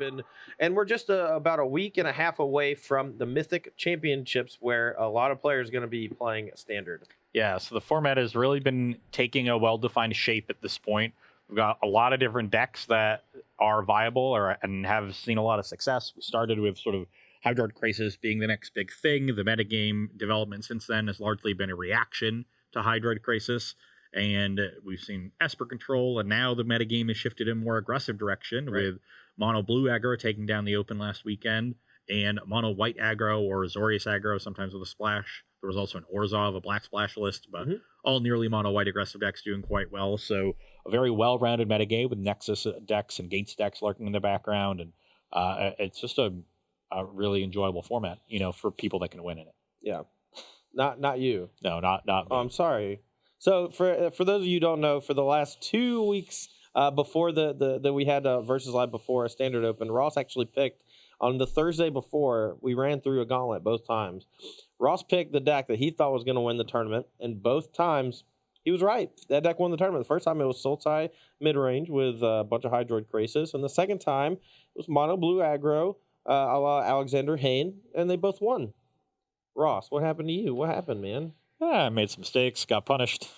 Open, and we're just about a week and a half away from the Mythic Championships, where a lot of players are going to be playing Standard. Yeah, so the format has really been taking a well-defined shape at this point. We've got a lot of different decks that are viable and have seen a lot of success. We started with sort of Hydroid Crisis being the next big thing. The metagame development since then has largely been a reaction to Hydroid Crisis. And we've seen Esper Control, and now the metagame has shifted in a more aggressive direction with Mono Blue Aggro taking down the Open last weekend, and Mono White Aggro or Azorius Aggro, sometimes with a splash. There was also an Orzhov, a black splash list, but all nearly Mono White aggressive decks doing quite well. So a very well-rounded metagame with Nexus decks and Gates decks lurking in the background, and it's just a really enjoyable format, for people that can win in it. Yeah, not you. No, not me. Oh, I'm sorry. So for those of you who don't know, for the last 2 weeks before the we had Versus Live before a Standard Open, Ross actually picked on the Thursday before. We ran through a gauntlet both times. Ross picked the deck that he thought was going to win the tournament, and both times he was right. That deck won the tournament. The first time it was Sultai mid-range with a bunch of Hydroid Crisis, and the second time it was Mono Blue Aggro, a la Alexander Hayne, and they both won. Ross, what happened to you? What happened, man? I made some mistakes, got punished.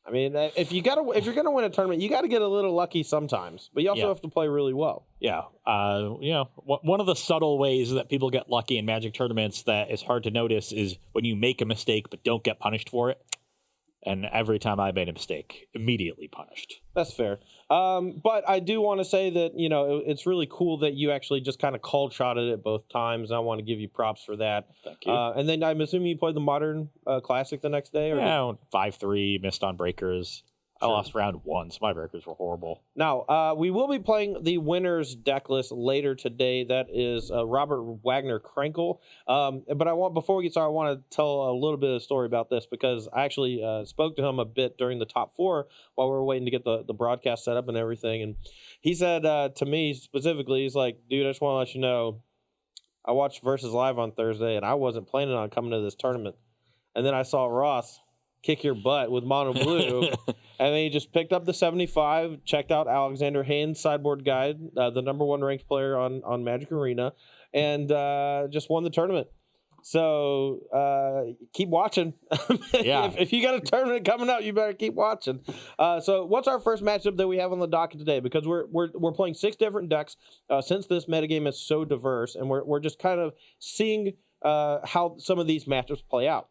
I mean, if you're gonna win a tournament, you got to get a little lucky sometimes, but you also have to play really well. Yeah, one of the subtle ways that people get lucky in Magic tournaments that is hard to notice is when you make a mistake but don't get punished for it. And every time I made a mistake, immediately punished. That's fair. But I do want to say that, it's really cool that you actually just kind of called shotted it both times. I want to give you props for that. Thank you. And then I'm assuming you played the Modern Classic the next day? Or 5-3, missed on breakers. Sure. I lost round 1, so my breakers were horrible. Now, we will be playing the winner's deck list later today. That is Robert Wagner Krenkel. But before we get started, I want to tell a little bit of a story about this, because I actually spoke to him a bit during the top 4 while we were waiting to get the broadcast set up and everything. And he said to me specifically, he's like, dude, I just want to let you know, I watched Versus Live on Thursday, and I wasn't planning on coming to this tournament. And then I saw Ross kick your butt with Mono Blue, and then he just picked up the 75, checked out Alexander Haynes' sideboard guide, the #1 ranked player on Magic Arena, and just won the tournament. So keep watching. Yeah. if you got a tournament coming up, you better keep watching. So what's our first matchup that we have on the docket today? Because we're playing 6 different decks since this metagame is so diverse, and we're just kind of seeing how some of these matchups play out.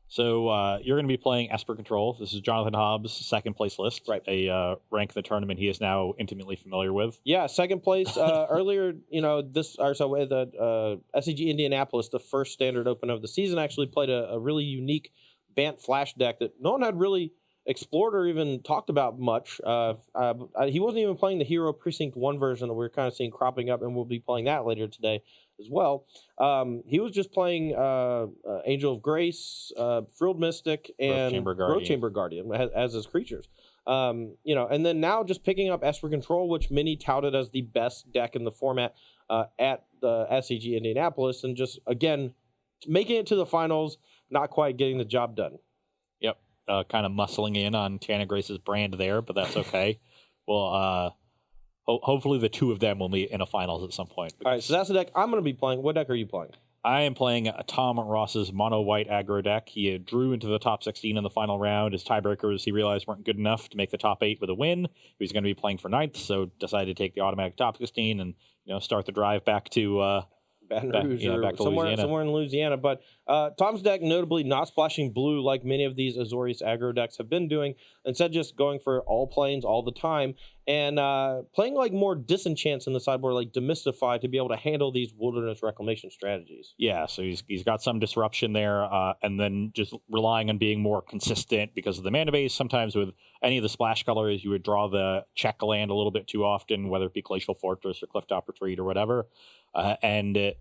So you're going to be playing Esper Control. This is Jonathan Hobbs' second place list, right? A rank in the tournament he is now intimately familiar with. Yeah, second place. Earlier, the SCG Indianapolis, the first Standard Open of the season, actually played a really unique Bant Flash deck that no one had really explored or even talked about much. He wasn't even playing the Hero Precinct 1 version that we're kind of seeing cropping up, and we'll be playing that later today as well. He was just playing Angel of Grace, Frilled Mystic, and Growth Chamber Guardian as his creatures. And then now just picking up Esper Control, which many touted as the best deck in the format at the SCG Indianapolis, and just, again, making it to the finals, not quite getting the job done. Yep. Kind of muscling in on Tana Grace's brand there, but that's okay. Well, hopefully the two of them will meet in a finals at some point. All right, so that's the deck I'm going to be playing. What deck are you playing? I am playing Tom Ross's Mono White Aggro deck. He drew into the top 16 in the final round. His tiebreakers, he realized, weren't good enough to make the top 8 with a win. He was going to be playing for 9th, so decided to take the automatic top 16 and start the drive back to Baton Rouge back to somewhere in Louisiana. But Tom's deck, notably not splashing blue like many of these Azorius aggro decks have been doing, instead just going for all planes all the time, and playing like more disenchants in the sideboard, like Demystify, to be able to handle these Wilderness Reclamation strategies. Yeah, so he's got some disruption there, and then just relying on being more consistent because of the mana base. Sometimes with any of the splash colors, you would draw the check land a little bit too often, whether it be Glacial Fortress or Clifftop Retreat or whatever. And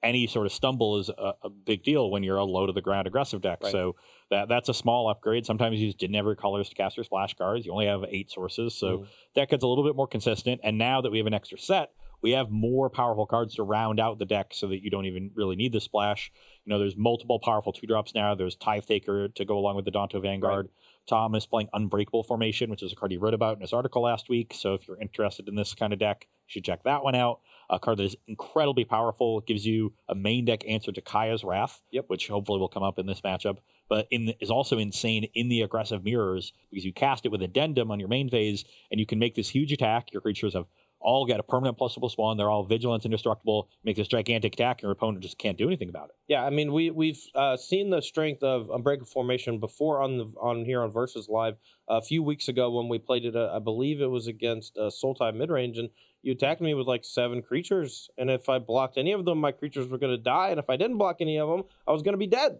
any sort of stumble is a big deal when you're a low-to-the-ground aggressive deck. Right. So that's a small upgrade. Sometimes you didn't have colors to cast your splash cards. You only have 8 sources, so that gets a little bit more consistent. And now that we have an extra set, we have more powerful cards to round out the deck so that you don't even really need the splash. There's multiple powerful 2-drops now. There's Tithe Taker to go along with the Danto Vanguard. Right. Tom is playing Unbreakable Formation, which is a card he wrote about in his article last week. So if you're interested in this kind of deck, you should check that one out. A card that is incredibly powerful. It gives you a main deck answer to Kaya's Wrath, which hopefully will come up in this matchup. But is also insane in the aggressive mirrors because you cast it with Addendum on your main phase, and you can make this huge attack. Your creatures have all got a permanent +1/+1. They're all vigilance, indestructible. Make this gigantic attack, and your opponent just can't do anything about it. Yeah, I mean, we've seen the strength of Unbreakable Formation before on here on Versus Live a few weeks ago when we played it. I believe it was against Sultai midrange, and you attacked me with like 7 creatures, and if I blocked any of them, my creatures were going to die, and if I didn't block any of them, I was going to be dead.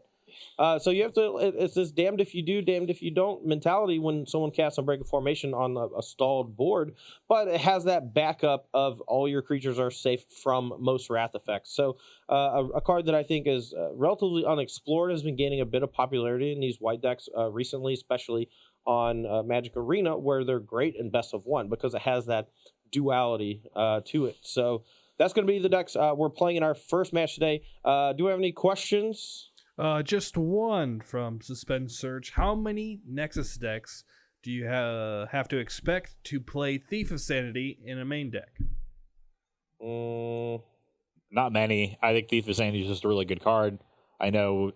So you have to, it's this damned if you do, damned if you don't mentality when someone casts Unbreakable Formation on a stalled board, but it has that backup of all your creatures are safe from most Wrath effects. So a card that I think is relatively unexplored has been gaining a bit of popularity in these white decks recently, especially on Magic Arena, where they're great in best of 1 because it has that duality to it. So that's going to be the decks we're playing in our first match today. Do we have any questions? Just one from Suspend Search. How many Nexus decks do you have to expect to play Thief of Sanity in a main deck? Not many. I think Thief of Sanity is just a really good card. I know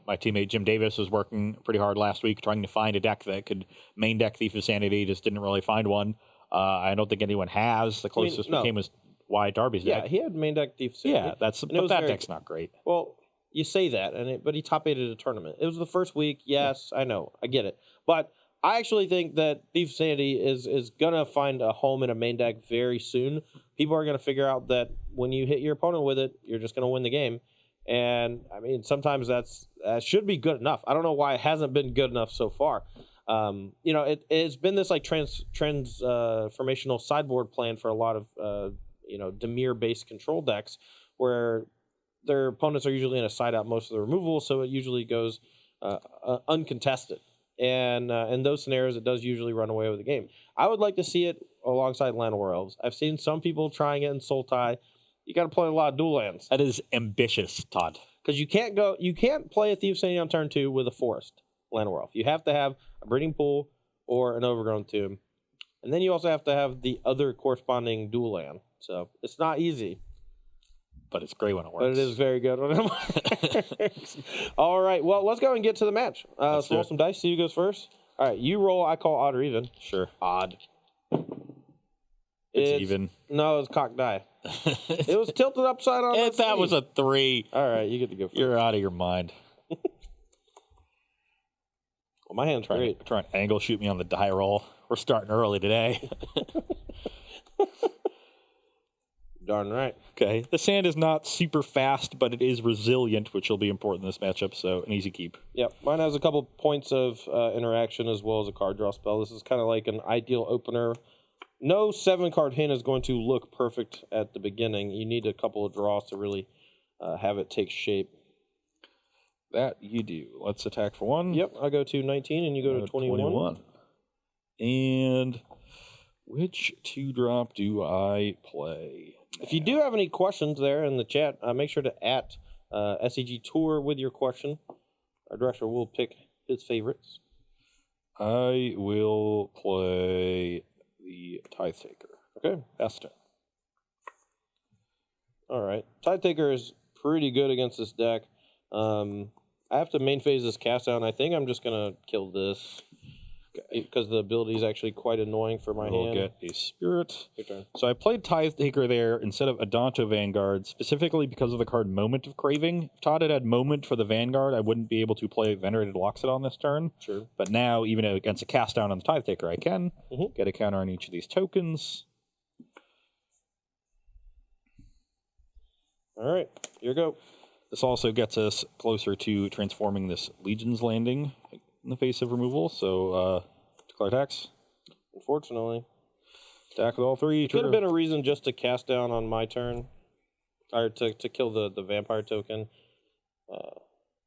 my teammate Jim Davis was working pretty hard last week trying to find a deck that could main deck Thief of Sanity. Just didn't really find one. I don't think anyone has. The closest we came was Wyatt Darby's deck. Yeah, he had main deck Thief of Sanity. Yeah, but that deck's not great. Well, you say that, but he top 8'd a tournament. It was the first week. Yes, I know. I get it. But I actually think that Thief of Sanity is going to find a home in a main deck very soon. People are going to figure out that when you hit your opponent with it, you're just going to win the game. And, I mean, sometimes that should be good enough. I don't know why it hasn't been good enough so far. It's been this, like, transformational sideboard plan for a lot of, Dimir-based control decks where their opponents are usually in a side out most of the removal, so it usually goes uncontested. And in those scenarios, it does usually run away with the game. I would like to see it alongside Llanowar Elves. I've seen some people trying it in Sultai. You got to play a lot of dual lands. That is ambitious, Todd. Because you can't play a Thief of Sanity on turn 2 with a forest Llanowar Elf. You have to have a breeding pool or an overgrown tomb. And then you also have to have the other corresponding dual land. So it's not easy. But it's great when it works. But it is very good when it works. All right. Well, let's go and get to the match. Let's roll some dice. See who goes first. All right. You roll. I call odd or even. Sure. Odd. It's even. No, it was cocked die. It was tilted upside on. That was a 3. All right. You get to go first. You're out of your mind. Well, my hand's great. Trying to angle shoot me on the die roll. We're starting early today. Darn right. Okay. The sand is not super fast, but it is resilient, which will be important in this matchup, so an easy keep. Yep. Mine has a couple points of interaction as well as a card draw spell. This is kind of like an ideal opener. No 7-card hand is going to look perfect at the beginning. You need a couple of draws to really have it take shape. That you do. Let's attack for 1. Yep. I go to 19 and you go to 21. And which 2-drop do I play? If you do have any questions there in the chat, make sure to @SEG Tour with your question. Our director will pick his favorites. I will play the Tithe Taker. Okay. Best. All right. Tithe Taker is pretty good against this deck. I have to main phase this cast down. I think I'm just going to kill this. Because the ability is actually quite annoying for my hand. We'll get a Spirit. Your turn. So I played Tithe Taker there instead of Adanto Vanguard, specifically because of the card Moment of Craving. If Todd had Moment for the Vanguard, I wouldn't be able to play Venerated Loxodon this turn. Sure. But now, even against a cast down on the Tithe Taker, I can get a counter on each of these tokens. All right, here you go. This also gets us closer to transforming this Legion's Landing in the face of removal, so declare attacks. Unfortunately. Attack with all 3. Could have been a reason just to cast down on my turn, or to kill the vampire token.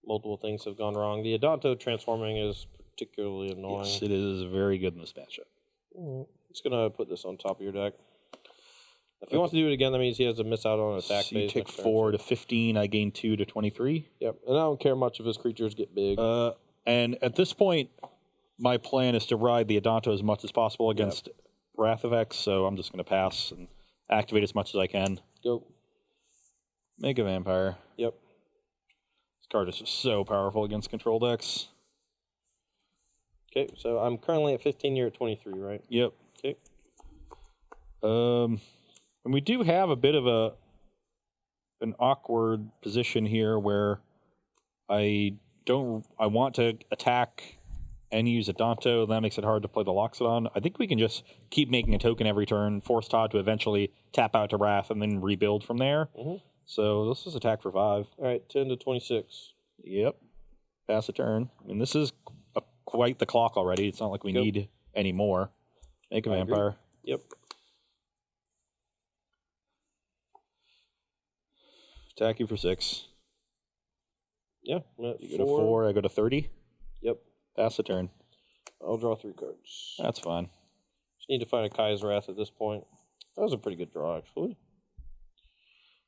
Multiple things have gone wrong. The Adanto transforming is particularly annoying. Yes, it is very good in this matchup. Just going to put this on top of your deck. If he wants to do it again, that means he has to miss out on an attack So you phase. take next turn, 4 to 15. I gain 2 to 23. Yep, and I don't care much if his creatures get big. And at this point, my plan is to ride the Adonto as much as possible against Wrath of X, so I'm just going to pass and activate as much as I can. Go. Make a vampire. Yep. This card is just so powerful against control decks. Okay, so I'm currently at 15, you're at 23, right? Yep. Okay. And we do have a bit of an awkward position here where I want to attack and use Adonto. That makes it hard to play the Loxodon. I think we can just keep making a token every turn, force Todd to eventually tap out to Wrath, and then rebuild from there. Mm-hmm. So let's just attack for 5. All right, 10 to 26. Yep. Pass a turn. I mean, this is quite the clock already. It's not like we need any more. Make a vampire. Agree. Yep. Attack you for 6. Yeah. You go to 4. I go to 30. Yep. Pass the turn. I'll draw 3 cards. That's fine. Just need to find a Kai's Wrath at this point. That was a pretty good draw, actually.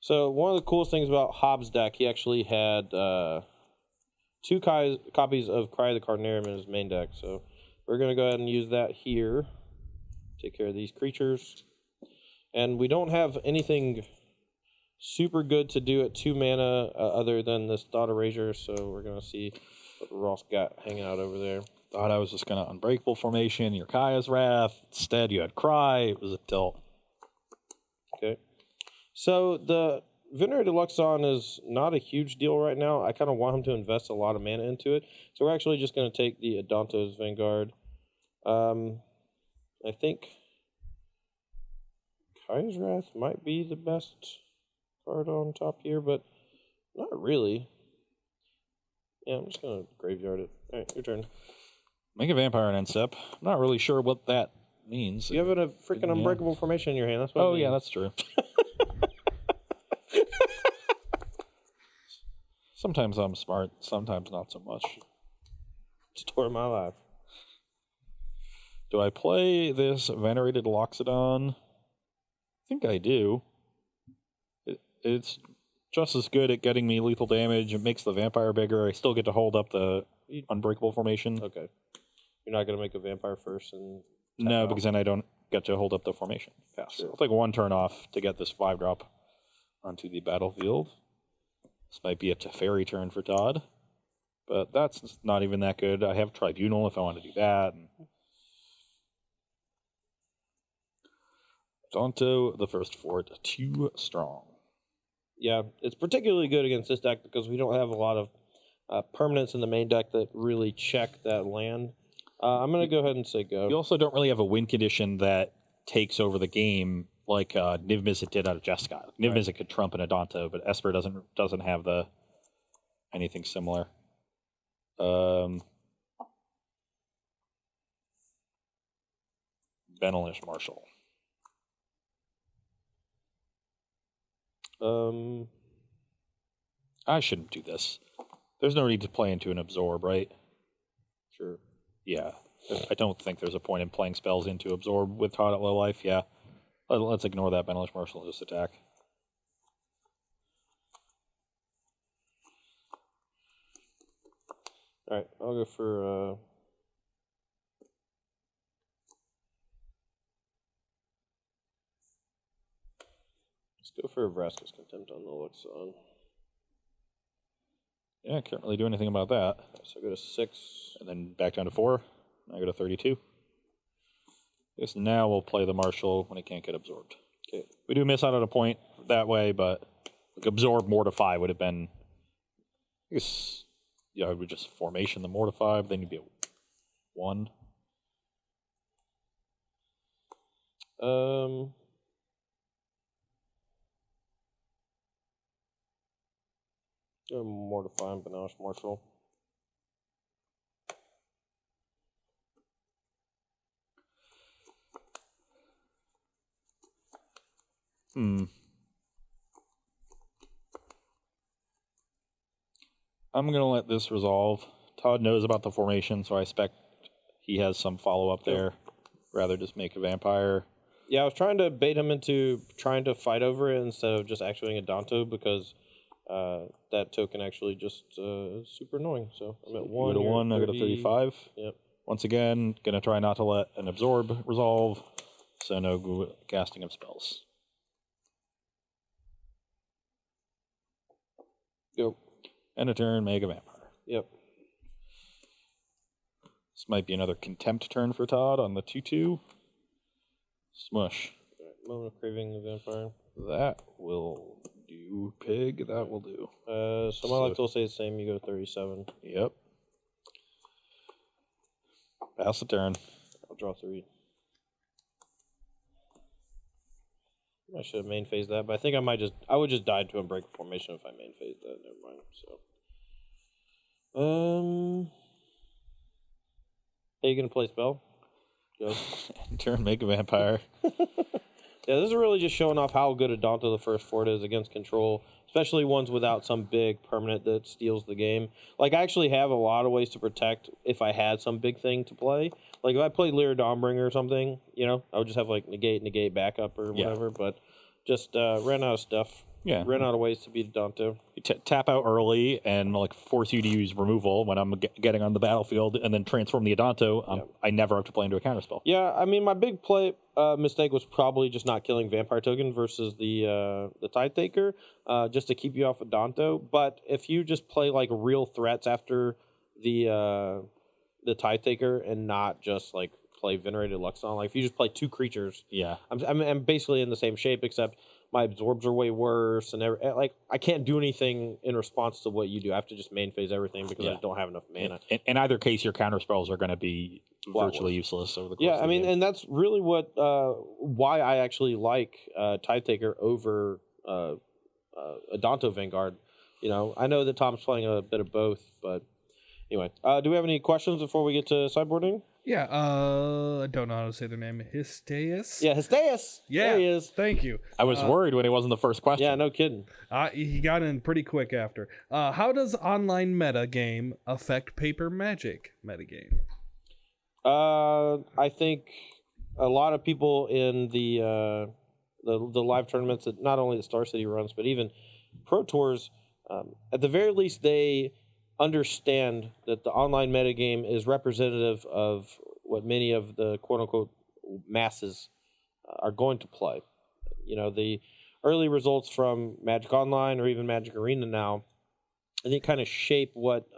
So one of the coolest things about Hobbs' deck, he actually had 2 copies of Cry of the Carnarium in his main deck. So we're going to go ahead and use that here. Take care of these creatures. And we don't have anything super good to do at 2 mana other than this Thought Erasure. So we're going to see what Ross got hanging out over there. Thought I was just going to Unbreakable Formation, your Kaya's Wrath. Instead, you had Cry. It was a tilt. Okay. So the Venerated Luxon is not a huge deal right now. I kind of want him to invest a lot of mana into it. So we're actually just going to take the Adonto's Vanguard. I think Kaya's Wrath might be the best card on top here, but not really. Yeah, I'm just going to graveyard it. All right, your turn. Make a vampire and end step. I'm not really sure what that means. You have a freaking Unbreakable Formation in your hand. That's what it means. Yeah, that's true. Sometimes I'm smart, sometimes not so much. Story of my life. Do I play this Venerated Loxodon? I think I do. It's just as good at getting me lethal damage. It makes the vampire bigger. I still get to hold up the Unbreakable Formation. Okay. You're not going to make a vampire first and... No, because then I don't get to hold up the formation. Pass. Sure. I'll take 1 turn off to get this 5-drop onto the battlefield. This might be a Teferi turn for Todd, but that's not even that good. I have Tribunal if I want to do that. Donto, the first fort, 2 strong. Yeah, it's particularly good against this deck because we don't have a lot of permanents in the main deck that really check that land. I'm going to go ahead and say go. You also don't really have a win condition that takes over the game like Niv Mizzet did out of Jeskai. Niv Mizzet could trump an Adonto, but Esper doesn't have anything similar. Benelish Marshall. I shouldn't do this. There's no need to play into an Absorb, right? Sure. Yeah. I don't think there's a point in playing spells into Absorb with Todd at low life. Yeah. Let's ignore that Benelish Marshall and just attack. Alright, I'll go for... Let's go for Vraska's Contempt on the Luxon. Yeah, I can't really do anything about that. So I go to 6. And then back down to 4. I go to 32. I guess now we'll play the Marshal when it can't get absorbed. Okay. We do miss out on a point that way, but like absorb Mortify would have been... I guess... Yeah, it would just formation the Mortify, but then you'd be at 1. Mortify and Benelish Marshall. I'm going to let this resolve. Todd knows about the formation, so I expect he has some follow-up there. Rather just make a vampire. Yeah, I was trying to bait him into trying to fight over it instead of just activating a Danto because that token actually just super annoying. So I'm at 1. You go to 1, I got a 35. Yep. Once again, gonna try not to let an absorb resolve, so no casting of spells. Go. And a turn, Mega Vampire. Yep. This might be another contempt turn for Todd on the 2/2. Smush. Moment of Craving the Vampire. That will do, Pig. That will do. So my life will stay the same. You go 37. Yep. Pass the turn. I'll draw 3. I should have main phased that, but I think I would just die to Unbreakable Formation if I main phased that. Never mind. So, are you gonna play spell? Go. Turn, make a vampire. Yeah, this is really just showing off how good a Danto the First Fort is against control, especially ones without some big permanent that steals the game. Like, I actually have a lot of ways to protect if I had some big thing to play. Like, if I played Lyra Dawnbringer or something, I would just have, like, negate backup or whatever, but just ran out of stuff. Yeah. Ran out of ways to beat a Danto. You tap out early and, like, force you to use removal when I'm getting on the battlefield and then transform the Adanto. I never have to play into a counterspell. Yeah, I mean, my big play mistake was probably just not killing Vampire Token versus the Tide Taker, just to keep you off of Danto. But if you just play, like, real threats after the Tide Taker and not just, like, play Venerated Luxon, like, if you just play 2 creatures, I'm basically in the same shape, except my absorbs are way worse, and I can't do anything in response to what you do. I have to just main phase everything because I don't have enough mana. In either case, your counter spells are going to be virtually useless over the course of the game. And that's really what why I actually like Tide Taker over Adanto Vanguard. I know that Tom's playing a bit of both, but anyway, do we have any questions before we get to sideboarding? Yeah, I don't know how to say their name. Histeus? Yeah, Histeus. Yeah, there he is. Thank you. I was worried when it wasn't the first question. Yeah, no kidding. He got in pretty quick after. How does online meta game affect paper Magic metagame? I think a lot of people in the live tournaments that not only the Star City runs, but even Pro Tours, at the very least, they understand that the online metagame is representative of what many of the quote-unquote masses are going to play. The early results from Magic Online or even Magic Arena now, I think, kind of shape what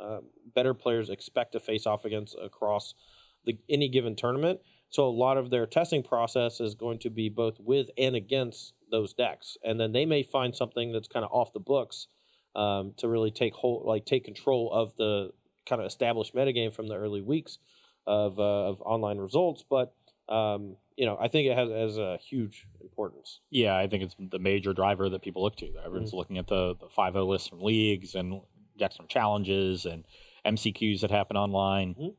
better players expect to face off against across any given tournament. So a lot of their testing process is going to be both with and against those decks. And then they may find something that's kind of off the books to really take control of the kind of established metagame from the early weeks of online results. But I think it has a huge importance. Yeah, I think it's the major driver that people look to. Everyone's looking at the 5.0 lists from leagues and decks from challenges and MCQs that happen online.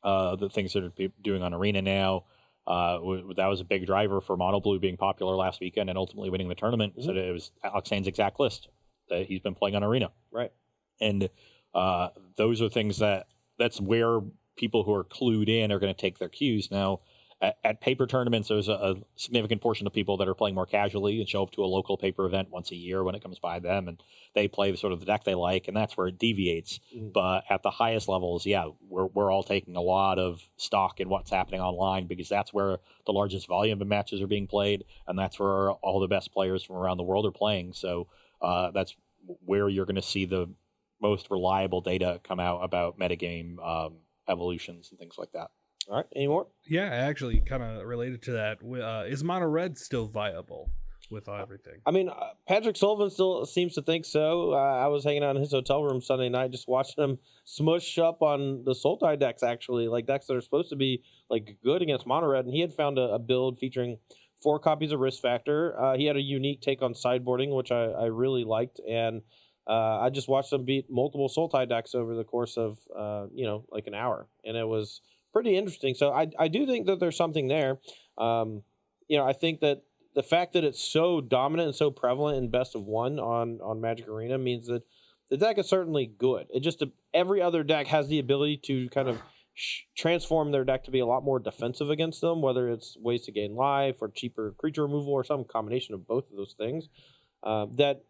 The things that are doing on Arena now. That was a big driver for Mono Blue being popular last weekend and ultimately winning the tournament. So it was Alex Hane's exact list that he's been playing on Arena. Right. And those are things that's where people who are clued in are going to take their cues. Now, at paper tournaments, there's a significant portion of people that are playing more casually and show up to a local paper event once a year when it comes by them, and they play the deck they like, and that's where it deviates. But at the highest levels, we're all taking a lot of stock in what's happening online because that's where the largest volume of matches are being played, and that's where all the best players from around the world are playing. So that's where you're going to see the most reliable data come out about metagame evolutions and things like that. All right. Any more? Yeah, actually, kind of related to that. Is Mono Red still viable with everything? I mean, Patrick Sullivan still seems to think so. I was hanging out in his hotel room Sunday night, just watching him smush up on the Sultai decks, actually, like decks that are supposed to be like good against Mono Red. And he had found a build featuring 4 copies of Risk Factor. He had a unique take on sideboarding, which I really liked. And I just watched him beat multiple Sultai decks over the course of, like an hour. And it was pretty interesting. So I do think that there's something there. I think that the fact that it's so dominant and so prevalent in best of one on Magic Arena means that the deck is certainly good. It just every other deck has the ability to kind of transform their deck to be a lot more defensive against them, whether it's ways to gain life or cheaper creature removal or some combination of both of those things, that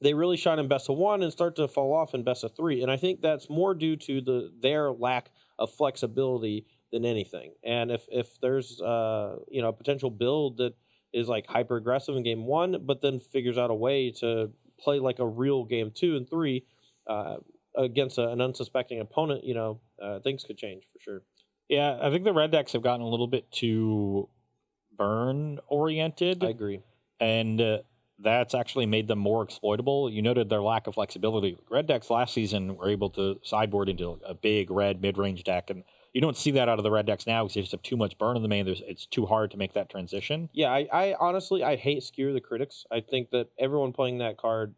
they really shine in best of 1 and start to fall off in best of 3. And I think that's more due to their lack of flexibility than anything. And if there's a potential build that is like hyper aggressive in game 1, but then figures out a way to play like a real game 2 and 3 against an unsuspecting opponent, things could change for sure. Yeah, I think the red decks have gotten a little bit too burn oriented. I agree. And that's actually made them more exploitable. You noted their lack of flexibility. Red decks last season were able to sideboard into a big red mid-range deck, and you don't see that out of the red decks now because they just have too much burn in the main. It's too hard to make that transition. Yeah, I honestly, I hate Skewer the Critics. I think that everyone playing that card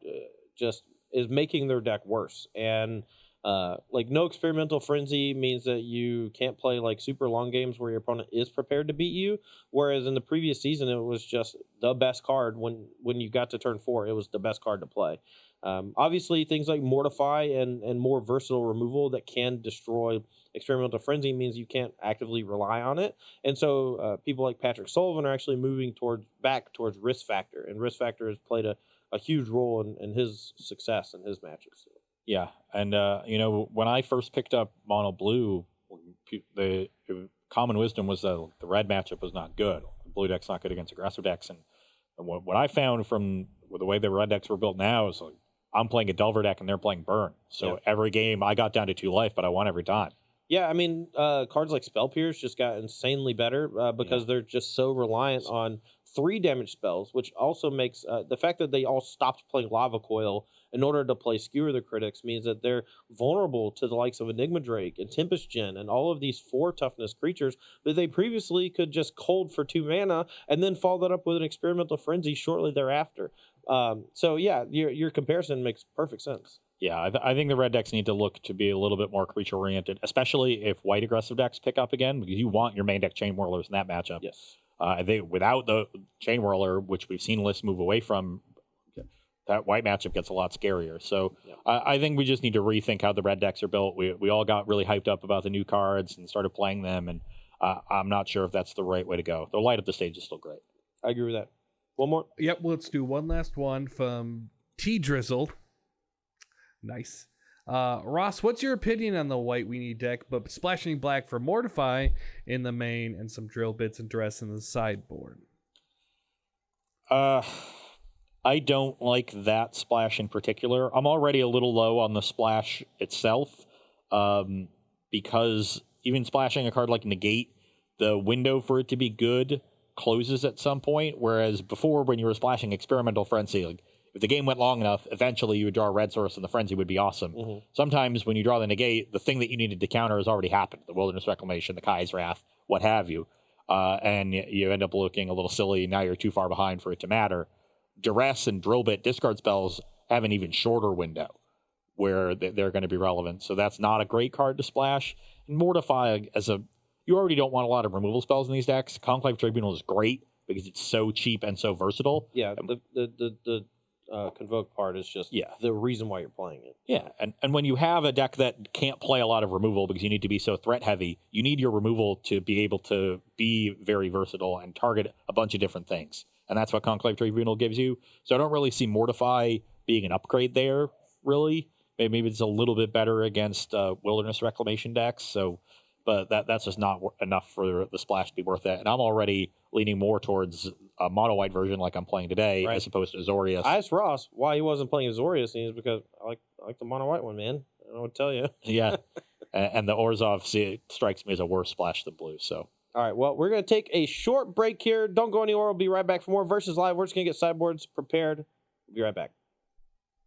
just is making their deck worse. And no Experimental Frenzy means that you can't play like super long games where your opponent is prepared to beat you. Whereas in the previous season, it was just the best card when you got to turn 4. It was the best card to play. Obviously, things like Mortify and more versatile removal that can destroy Experimental Frenzy means you can't actively rely on it. And so people like Patrick Sullivan are actually moving back towards Risk Factor. And Risk Factor has played a huge role in his success in his matches. Yeah, and when I first picked up Mono Blue, the common wisdom was that the red matchup was not good. The blue deck's not good against aggressive decks, and what I found from the way the red decks were built now is like I'm playing a Delver deck and they're playing Burn. So every game I got down to 2 life, but I won every time. Yeah, I mean, cards like Spell Pierce just got insanely better because they're just so reliant on 3 damage spells, which also makes the fact that they all stopped playing Lava Coil in order to play Skewer the Critics means that they're vulnerable to the likes of Enigma Drake and Tempest Gen and all of these 4 toughness creatures that they previously could just cold for 2 mana and then follow that up with an Experimental Frenzy shortly thereafter. So yeah, your comparison makes perfect sense. Yeah, I think the red decks need to look to be a little bit more creature-oriented, especially if white aggressive decks pick up again, because you want your main deck Chain Whirlers in that matchup. Yes. I think without the Chain Whirler, which we've seen lists move away from, that white matchup gets a lot scarier. So I think we just need to rethink how the red decks are built. We all got really hyped up about the new cards and started playing them, and I'm not sure if that's the right way to go. The light up the stage is still great. I agree with that. One more? Yep, let's do one last one from T Drizzle. Nice. Ross, what's your opinion on the white weenie deck, but splashing black for Mortify in the main and some drill bits and dress in the sideboard? I don't like that splash in particular. I'm already a little low on the splash itself because even splashing a card like Negate, the window for it to be good closes at some point, whereas before when you were splashing Experimental Frenzy, like, if the game went long enough, eventually you would draw a red source and the frenzy would be awesome. Mm-hmm. Sometimes when you draw the negate, the thing that you needed to counter has already happened. The Wilderness Reclamation, the Kai's Wrath, what have you. And you end up looking a little silly. Now you're too far behind for it to matter. Duress and Drill Bit discard spells have an even shorter window where they're going to be relevant. So that's not a great card to splash. And Mortify, you already don't want a lot of removal spells in these decks. Conclave Tribunal is great because it's so cheap and so versatile. Yeah, the Convoke part is just the reason why you're playing it. Yeah, and when you have a deck that can't play a lot of removal because you need to be so threat heavy, you need your removal to be able to be very versatile and target a bunch of different things. And that's what Conclave Tribunal gives you. So I don't really see Mortify being an upgrade there, really. Maybe it's a little bit better against Wilderness Reclamation decks. But that's just not enough for the splash to be worth it. And I'm already leaning more towards a mono white version like I'm playing today, as opposed to Azorius. I asked Ross why he wasn't playing Azorius, and he's because I like the mono white one, man. I don't know what to tell you. Yeah, and the Orzhov strikes me as a worse splash than blue. So. All right, well, we're going to take a short break here. Don't go anywhere. We'll be right back for more Versus Live. We're just going to get sideboards prepared. We'll be right back.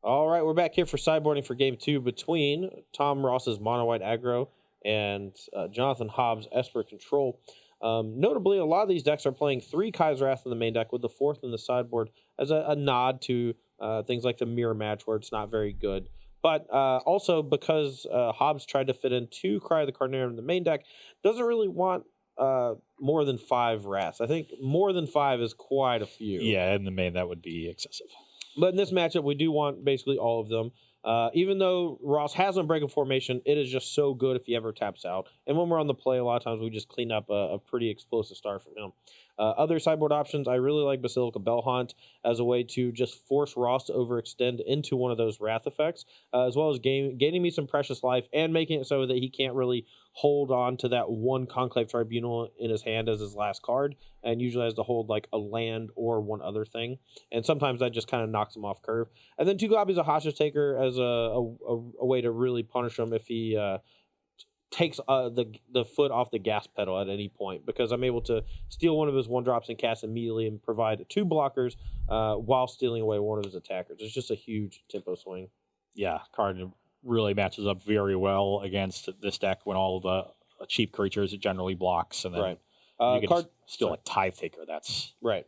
All right, we're back here for sideboarding for Game 2 between Tom Ross's Mono White Aggro and Jonathan Hobbs' Esper Control. Notably, a lot of these decks are playing 3 Kai's Wrath in the main deck with the 4th in the sideboard as a nod to things like the Mirror Match where it's not very good. But also because Hobbs tried to fit in 2 Cry of the Carnarium in the main deck, doesn't really want more than 5 Wraths. I think more than 5 is quite a few. Yeah, in the main that would be excessive. But in this matchup, we do want basically all of them. Even though Ross has Unbreakable Formation, it is just so good if he ever taps out. And when we're on the play, a lot of times we just clean up a pretty explosive start from him. Other sideboard options, I really like Basilica Bellhaunt as a way to just force Ross to overextend into one of those Wrath effects, as well as gaining me some precious life and making it so that he can't really hold on to that one Conclave Tribunal in his hand as his last card, and usually has to hold like a land or one other thing. And sometimes that just kind of knocks him off curve. And then 2 copies of Hostage Taker as a way to really punish him if he takes the foot off the gas pedal at any point, because I'm able to steal one of his 1-drops and cast immediately and provide 2 blockers while stealing away one of his attackers. It's just a huge tempo swing. Yeah, card really matches up very well against this deck when all the cheap creatures it generally blocks, and then right. you can steal like Tithe Taker. That's right.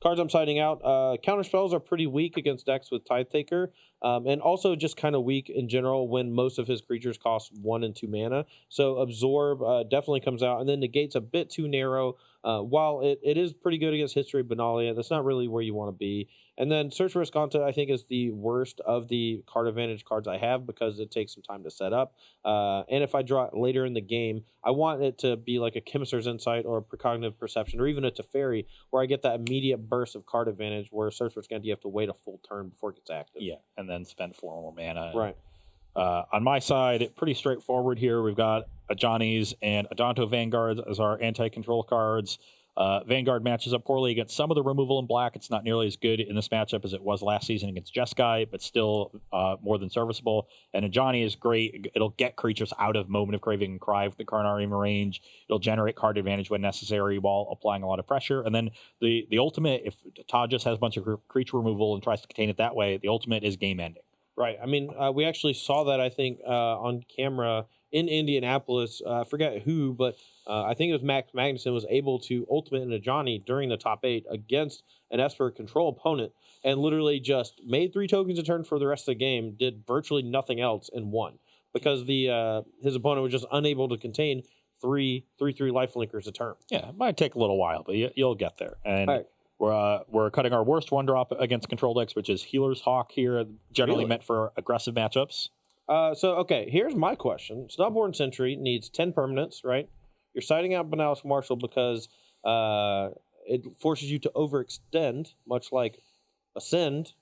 Cards I'm citing out. Counter spells are pretty weak against decks with Tithe Taker, and also just kind of weak in general when most of his creatures cost 1 and 2 mana. So Absorb definitely comes out, and then Negate's a bit too narrow. While it is pretty good against History of Benalia, that's not really where you want to be. And then Search for Escanta, I think, is the worst of the card advantage cards I have because it takes some time to set up. And if I draw it later in the game, I want it to be like a Chemister's Insight or a Precognitive Perception or even a Teferi, where I get that immediate burst of card advantage, where Search for Escanta, you have to wait a full turn before it gets active. Yeah, and then spend 4 more mana. Right. On my side, pretty straightforward here. We've got Ajani's and Adanto Vanguards as our anti-control cards. Vanguard matches up poorly against some of the removal in black. It's not nearly as good in this matchup as it was last season against Jeskai, but still more than serviceable. And Ajani is great. It'll get creatures out of Moment of Craving and Cry with the Carnarium range. It'll generate card advantage when necessary while applying a lot of pressure. And then the ultimate, if Tajas has a bunch of creature removal and tries to contain it that way, the ultimate is game ending. Right. I mean, we actually saw that, I think, on camera in Indianapolis. I forget who, but I think it was Max Magnuson was able to ultimate in Ajani during the top 8 against an Esper Control opponent and literally just made 3 tokens a turn for the rest of the game, did virtually nothing else, and won because his opponent was just unable to contain 3/3 lifelinkers a turn. Yeah, it might take a little while, but you'll get there. And we're cutting our worst 1-drop against control decks, which is Healer's Hawk here, generally meant for aggressive matchups. Okay, here's my question. Snubborn Sentry needs 10 permanents, right? You're citing out Benalis Marshall because it forces you to overextend, much like Ascend.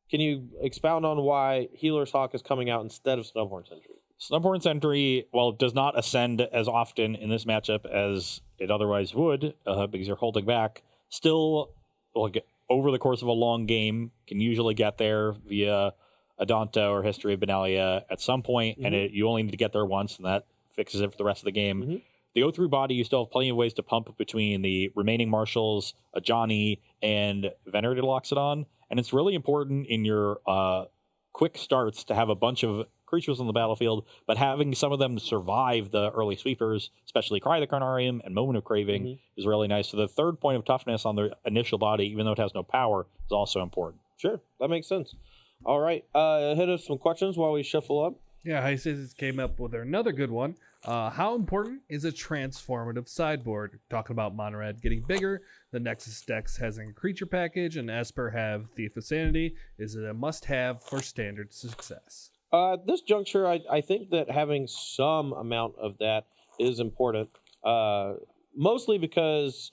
Can you expound on why Healer's Hawk is coming out instead of Snubborn Sentry? Snubborn Sentry, while it does not ascend as often in this matchup as it otherwise would, because you're holding back, still, over the course of a long game, can usually get there via Adanto or History of Benalia at some point, and you only need to get there once, and that fixes it for the rest of the game. The O3 body, you still have plenty of ways to pump between the remaining marshals, Ajani, and Venerated Loxodon, and it's really important in your quick starts to have a bunch of creatures on the battlefield, but having some of them survive the early sweepers, especially Cry the Carnarium and Moment of Craving, is really nice. So the 3rd point of toughness on the initial body, even though it has no power, is also important. Sure, that makes sense. All right, hit us some questions while we shuffle up. Yeah, Isis came up with another good one. How important is a transformative sideboard? Talking about Mono-Red getting bigger, the Nexus decks has a creature package, and Esper have Thief of Sanity. Is it a must-have for standard success? This juncture, I think that having some amount of that is important, mostly because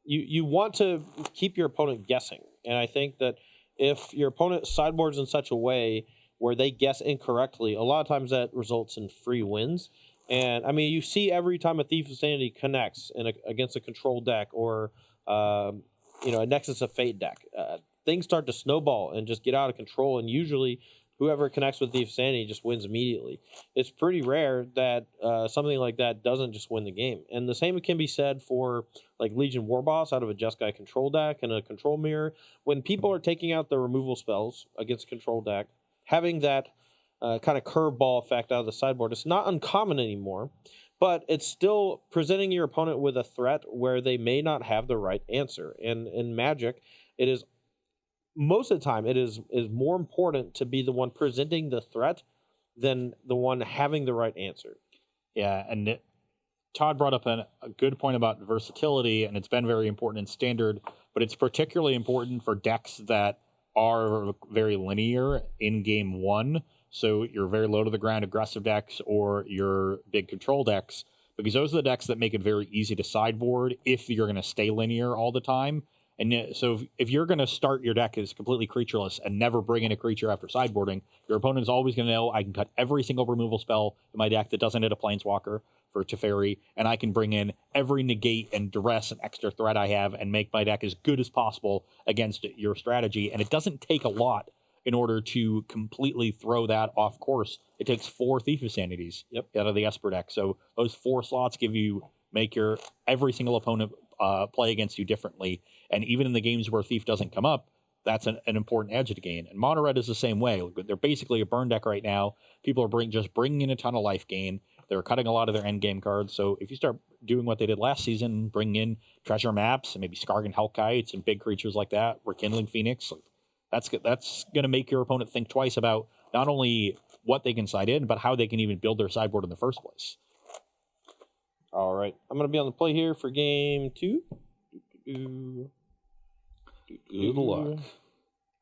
you want to keep your opponent guessing. And I think that if your opponent sideboards in such a way where they guess incorrectly, a lot of times that results in free wins. And I mean, you see every time a Thief of Sanity connects against a control deck or a Nexus of Fate deck, things start to snowball and just get out of control. And usually whoever connects with Thief of Sanity just wins immediately. It's pretty rare that something like that doesn't just win the game. And the same can be said for like Legion Warboss out of a Jeskai control deck and a control mirror. When people are taking out the removal spells against a control deck, having that kind of curveball effect out of the sideboard, it's not uncommon anymore, but it's still presenting your opponent with a threat where they may not have the right answer. And in Magic, it is most of the time it is more important to be the one presenting the threat than the one having the right answer. Yeah, and Todd brought up a good point about versatility, and it's been very important in Standard, but it's particularly important for decks that are very linear in game one. So your very low to the ground aggressive decks or your big control decks, because those are the decks that make it very easy to sideboard if you're going to stay linear all the time. And so if you're going to start your deck as completely creatureless and never bring in a creature after sideboarding, your opponent is always going to know I can cut every single removal spell in my deck that doesn't hit a Planeswalker for Teferi, and I can bring in every negate and duress and extra threat I have and make my deck as good as possible against your strategy. And it doesn't take a lot in order to completely throw that off course. It takes 4 Thief of Sanities out of the Esper deck. So those 4 slots make your every single opponent play against you differently. And even in the games where Thief doesn't come up, that's an important edge to gain. And Mono Red is the same way. They're basically a burn deck right now. People are just bringing in a ton of life gain. They're cutting a lot of their end game cards. So if you start doing what they did last season, bring in treasure maps and maybe Skargan Hellkites and big creatures like that, Rekindling Phoenix, that's going to make your opponent think twice about not only what they can side in, but how they can even build their sideboard in the first place. All right. I'm going to be on the play here for game 2. Good luck.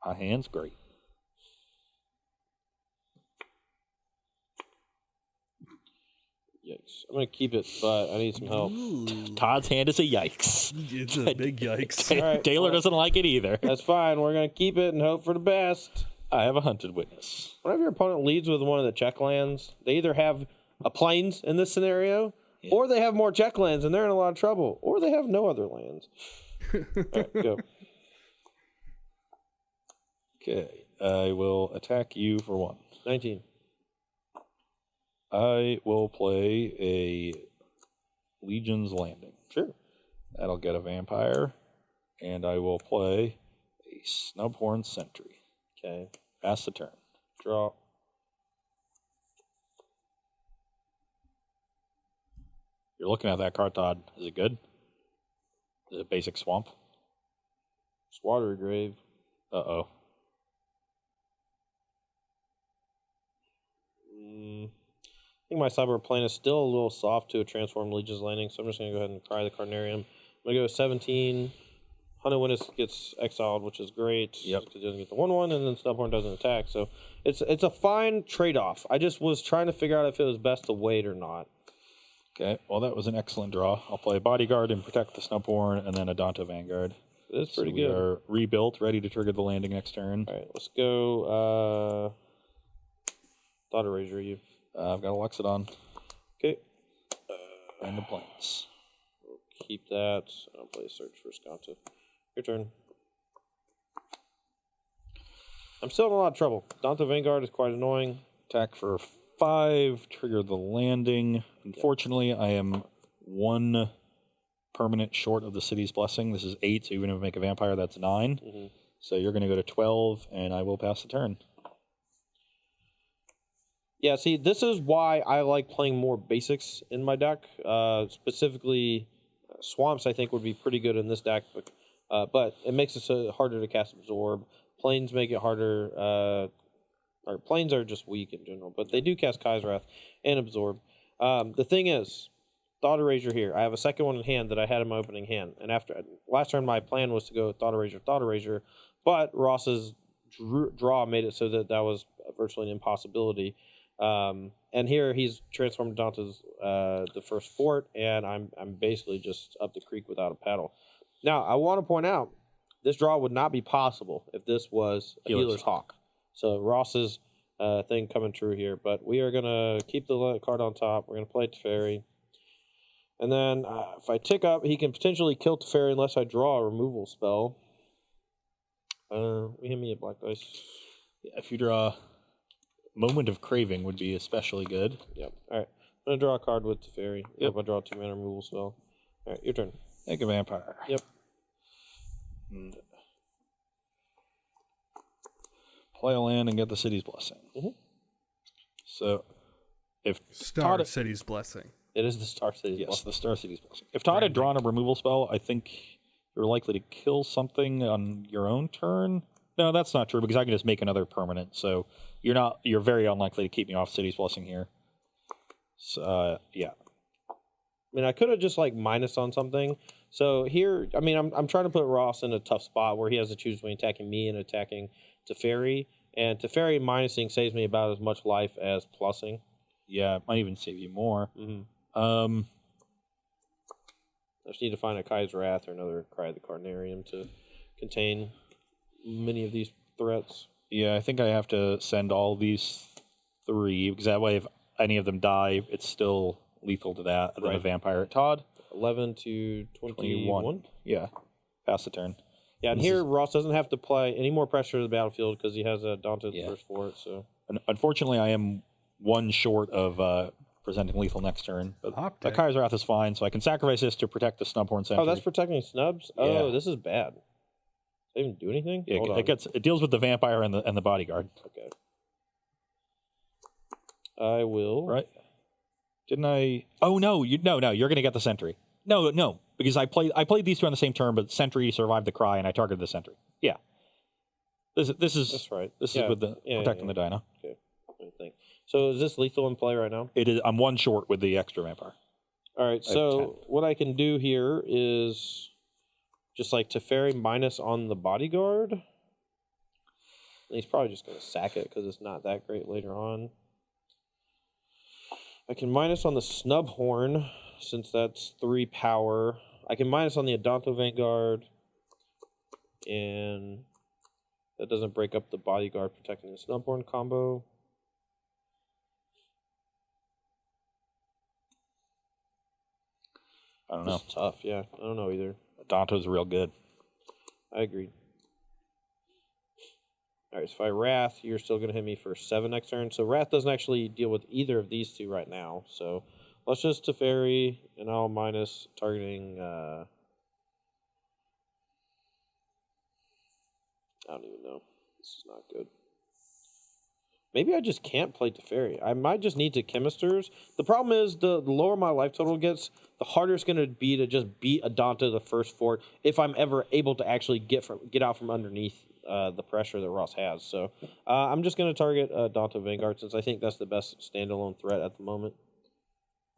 My hand's great. Yikes. I'm going to keep it, but I need some help. Todd's hand is a yikes. It's a big yikes. All right, Taylor doesn't like it either. That's fine. We're going to keep it and hope for the best. I have a hunted witness. Whenever your opponent leads with one of the check lands, they either have a plains in this scenario, or they have more check lands and they're in a lot of trouble, or they have no other lands. All right, go. Okay, I will attack you for 1. 19. I will play a Legion's Landing. Sure. That'll get a vampire. And I will play a Snubhorn Sentry. Okay. Pass the turn. Draw. You're looking at that card, Todd. Is it good? Is it basic swamp? Watery Grave. Uh-oh. I think my sideboard plan is still a little soft to a Transformed Legion's Landing, so I'm just going to go ahead and cry the Carnarium. I'm going to go 17. Hunted Witness gets exiled, which is great. Yep. Because it doesn't get the 1/1, and then Snubhorn doesn't attack. So it's a fine trade-off. I just was trying to figure out if it was best to wait or not. Okay, well, that was an excellent draw. I'll play Bodyguard and protect the Snubhorn, and then a Danta Vanguard. It's pretty so good. We are rebuilt, ready to trigger the landing next turn. All right, let's go. Thought Erasure, you. I've got a Lexodon. Okay. Random Plains. We'll keep that. I'll play Search for Sconta. Your turn. I'm still in a lot of trouble. Danta Vanguard is quite annoying. Attack for 5, trigger the landing. Unfortunately, I am 1 permanent short of the City's Blessing. This is 8, so even if I make a vampire, that's 9. Mm-hmm. So you're going to go to 12, and I will pass the turn. Yeah, see, this is why I like playing more basics in my deck. Specifically, Swamps I think would be pretty good in this deck, but it makes it harder to cast Absorb. Plains make it harder. Or Plains are just weak in general, but they do cast Kaisrath and Absorb. The thing is, Thought Erasure here. I have a second one in hand that I had in my opening hand, and after last turn my plan was to go Thought Erasure, but Ross's draw made it so that was virtually an impossibility. And here he's transformed Dante's the first fort, and I'm basically just up the creek without a paddle. Now I want to point out this draw would not be possible if this was a Healer's Hawk. So Ross's thing coming true here, but we are gonna keep the card on top. We're gonna play Teferi, and then if I tick up, he can potentially kill Teferi unless I draw a removal spell. Hit me a black dice. Yeah, if you draw. Moment of Craving would be especially good. Yep. All right. I'm going to draw a card with Teferi. Yep. I draw a 2-mana removal spell. All right, your turn. Make a vampire. Yep. And play a land and get the City's Blessing. Mm-hmm. So, if Star City's Blessing. It is the Star City's Blessing. Yes, Blessing. the Star City's Blessing. If Todd had drawn a removal spell, I think you're likely to kill something on your own turn. No, that's not true, because I can just make another permanent, so you're very unlikely to keep me off City's Blessing here. So, yeah. I mean, I could have just, minus on something, So here, I mean, I'm trying to put Ross in a tough spot where he has to choose between attacking me and attacking Teferi. And Teferi minusing saves me about as much life as plussing. Yeah, it might even save you more. I just need to find a Kai's Wrath or another Cry of the Carnarium to contain many of these threats. Yeah, I think I have to send all these 3, because that way if any of them die, it's still lethal to that, the vampire. Todd? 11 to 21. Yeah, pass the turn. Yeah, and here Ross doesn't have to apply any more pressure to the battlefield because he has a Daunted first for it. So unfortunately, I am 1 short of presenting lethal next turn. But the Kai's Wrath is fine, so I can sacrifice this to protect the Snubhorn Sentry. Oh, that's protecting snubs? Yeah. Oh, this is bad. Does it even do anything? Yeah, it deals with the vampire and the bodyguard. Okay. I will. Right. Didn't I? Oh no! You're gonna get the sentry. No, because I played these 2 on the same turn, but sentry survived the cry, and I targeted the sentry. Yeah. This is that's right. This is with the protecting the dino. Okay. I think. So is this lethal in play right now? It is. I'm 1 short with the extra vampire. All right. So what I can do here is just like Teferi minus on the bodyguard. And he's probably just gonna sack it because it's not that great later on. I can minus on the Snubhorn, since that's 3 power. I can minus on the Adonto Vanguard, and that doesn't break up the bodyguard protecting the Snubhorn combo. I don't know. It's tough, yeah. I don't know either. Adonto's real good. I agree. All right, so if I Wrath, you're still going to hit me for 7 next turn. So Wrath doesn't actually deal with either of these 2 right now. So let's just Teferi, and I'll minus targeting... I don't even know. This is not good. Maybe I just can't play Teferi. I might just need to Chemisters. The problem is the lower my life total gets, the harder it's going to be to just beat Adonto the first fort if I'm ever able to actually get out from underneath the pressure that Ross has. So I'm just going to target Adonto Vanguard since I think that's the best standalone threat at the moment.